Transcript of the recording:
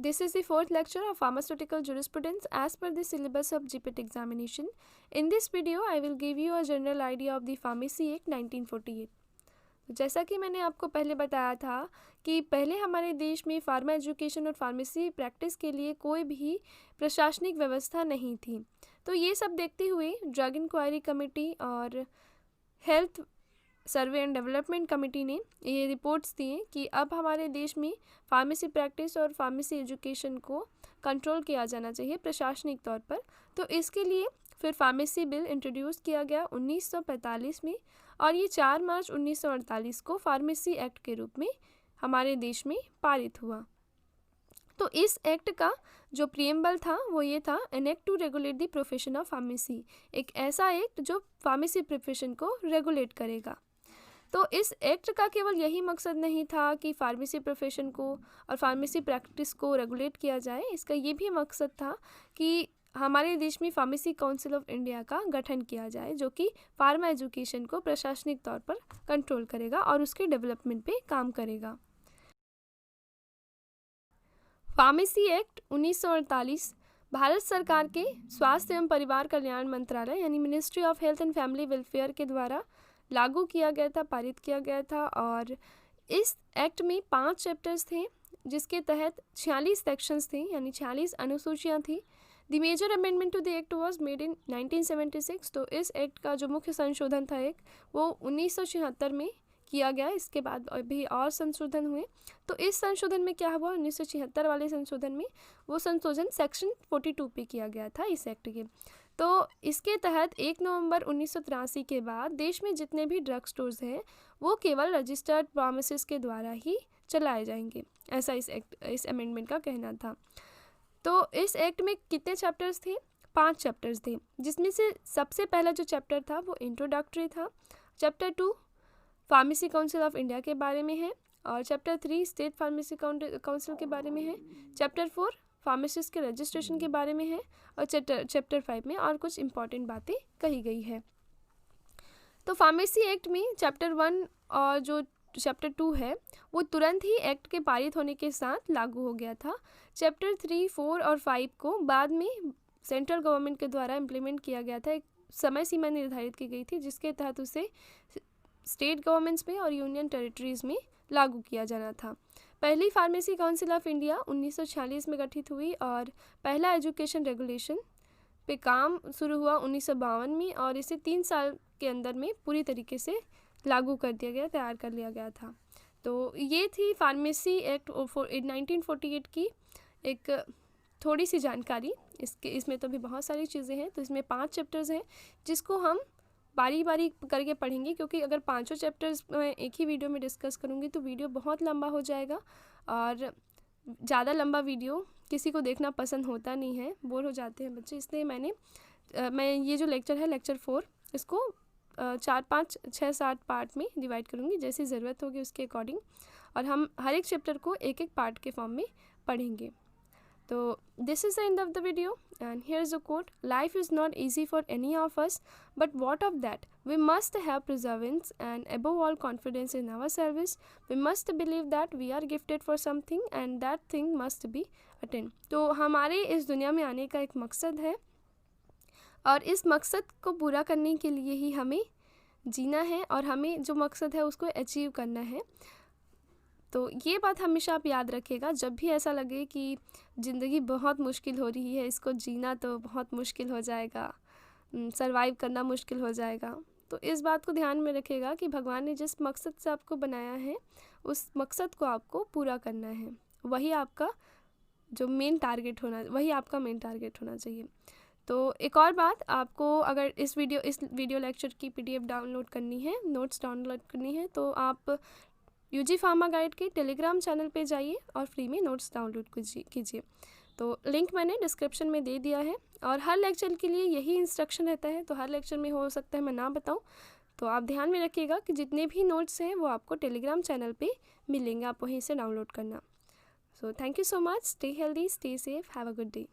This is the fourth lecture of pharmaceutical jurisprudence as per the syllabus of GPET examination. In this video, I will give you a general idea of the Pharmacy Act 1948. जैसा कि मैंने आपको पहले बताया था कि पहले हमारे देश में फार्मा एजुकेशन और फार्मेसी प्रैक्टिस के लिए कोई भी प्रशासनिक व्यवस्था नहीं थी। तो ये सब देखते हुए ड्रग इंक्वायरी कमेटी और health survey and development committee ने ये रिपोर्ट्स दिए कि अब हमारे देश में फार्मेसी प्रैक्टिस और फार्मेसी एजुकेशन को कंट्रोल किया जाना चाहिए प्रशासनिक तौर पर। तो इसके लिए फिर फार्मेसी बिल इंट्रोड्यूस किया गया 1945 में और ये 4 मार्च 1948 को फार्मेसी एक्ट के रूप में हमारे देश में पारित हुआ। तो इस एक्ट का जो प्रीएम्बल था वो ये था, an act to regulate the profession of pharmacy, एक ऐसा एक्ट जो फार्मेसी प्रोफेशन को रेगुलेट करेगा। तो इस एक्ट का केवल यही मकसद नहीं था कि फार्मेसी प्रोफेशन को और फार्मेसी प्रैक्टिस को रेगुलेट किया जाए, इसका ये भी मकसद था कि हमारे देश में फार्मेसी काउंसिल ऑफ इंडिया का गठन किया जाए जो कि फार्मा एजुकेशन को प्रशासनिक तौर पर कंट्रोल करेगा और उसके डेवलपमेंट पे काम करेगा। फार्मेसी एक्ट 1948 भारत सरकार के स्वास्थ्य एवं परिवार कल्याण मंत्रालय यानी ministry of health and family welfare के द्वारा लागू किया गया था, पारित किया गया था। और इस एक्ट में 5 चैप्टर्स थे जिसके तहत 46 सेक्शंस थे यानी 46 अनुसूचियाँ थी। The major amendment to the act was made in 1976। तो इस एक्ट का जो मुख्य संशोधन था वो 1976 में किया गया। इसके बाद अभी और संशोधन हुए। तो इस संशोधन में क्या हुआ, 1976 वाले संशोधन में वो संशोधन सेक्शन 42 पे किया गया था इस एक्ट के। तो इसके तहत 1 नवंबर 1983 के बाद देश में जितने भी ड्रग स्टोर्स हैं वो केवल रजिस्टर्ड फार्मासिस्ट के द्वारा ही चलाए जाएंगे, ऐसा इस अमेंडमेंट का कहना था। तो इस एक्ट में कितने चैप्टर्स थे? 5 चैप्टर्स थे, जिसमें से सबसे पहला जो चैप्टर था वो इंट्रोडक्टरी था। Chapter 2 pharmacy council of India के बारे में है और चैप्टर 3 स्टेट फार्मेसी काउंसिल के बारे में है। चैप्टर 4 फार्मासिस्ट के रजिस्ट्रेशन के बारे में है और चैप्टर 5 में और कुछ इंपॉर्टेंट बातें कही गई है। तो फार्मेसी एक्ट में चैप्टर 1 और जो चैप्टर 2 है वो तुरंत ही एक्ट के पारित होने के साथ लागू हो गया था। चैप्टर 3, 4 और 5 को बाद में सेंट्रल गवर्नमेंट के द्वारा इम्प्लीमेंट किया गया था। एक समय सीमा निर्धारित की गई थी जिसके तहत उसे स्टेट गवर्नमेंट्स में और यूनियन टेरिटरीज़ में लागू किया जाना था। पहली फार्मेसी काउंसिल ऑफ इंडिया 1946 में गठित हुई और पहला एजुकेशन रेगुलेशन पे काम शुरू हुआ 1952 में और इसे 3 साल के अंदर में पूरी तरीके से लागू कर दिया गया, तैयार कर लिया गया था। तो ये थी फार्मेसी एक्ट 1948 की एक थोड़ी सी जानकारी। इसमें तो भी बहुत सारी चीज़ें हैं। तो इसमें 5 चैप्टर्स हैं जिसको हम बारी बारी करके पढ़ेंगे, क्योंकि अगर 5 चैप्टर्स मैं एक ही वीडियो में डिस्कस करूँगी तो वीडियो बहुत लंबा हो जाएगा और ज़्यादा लंबा वीडियो किसी को देखना पसंद होता नहीं है, बोर हो जाते हैं बच्चे। इसलिए मैं ये जो लेक्चर है लेक्चर 4 इसको 4, 5, 6, 7 पार्ट में डिवाइड करूँगी जैसी ज़रूरत होगी उसके अकॉर्डिंग, और हम हर एक चैप्टर को एक एक पार्ट के फॉर्म में पढ़ेंगे। तो this is the end of the video and here's a quote: life is not easy for any of us, but what of that? We must have perseverance and above all confidence in our service. We must believe that we are gifted for something and that thing must be attained. तो हमारे इस दुनिया में आने का एक मकसद है और इस मकसद को पूरा करने के लिए ही हमें जीना है और हमें जो मकसद है उसको अचीव करना है। तो ये बात हमेशा आप याद रखिएगा जब भी ऐसा लगे कि ज़िंदगी बहुत मुश्किल हो रही है, इसको जीना तो बहुत मुश्किल हो जाएगा, सरवाइव करना मुश्किल हो जाएगा। तो इस बात को ध्यान में रखिएगा कि भगवान ने जिस मकसद से आपको बनाया है उस मकसद को आपको पूरा करना है, वही आपका मेन टारगेट होना चाहिए। तो एक और बात, आपको अगर इस वीडियो लेक्चर की PDF डाउनलोड करनी है, नोट्स डाउनलोड करनी है, तो आप UG फार्मा गाइड के टेलीग्राम चैनल पे जाइए और फ्री में नोट्स डाउनलोड कीजिए। तो लिंक मैंने डिस्क्रिप्शन में दे दिया है और हर लेक्चर के लिए यही इंस्ट्रक्शन रहता है। तो हर लेक्चर में हो सकता है मैं ना बताऊं, तो आप ध्यान में रखिएगा कि जितने भी नोट्स हैं वो आपको टेलीग्राम चैनल पे मिलेंगे, आप वहीं से डाउनलोड करना। So thank you so much, stay healthy, stay safe, have a good day.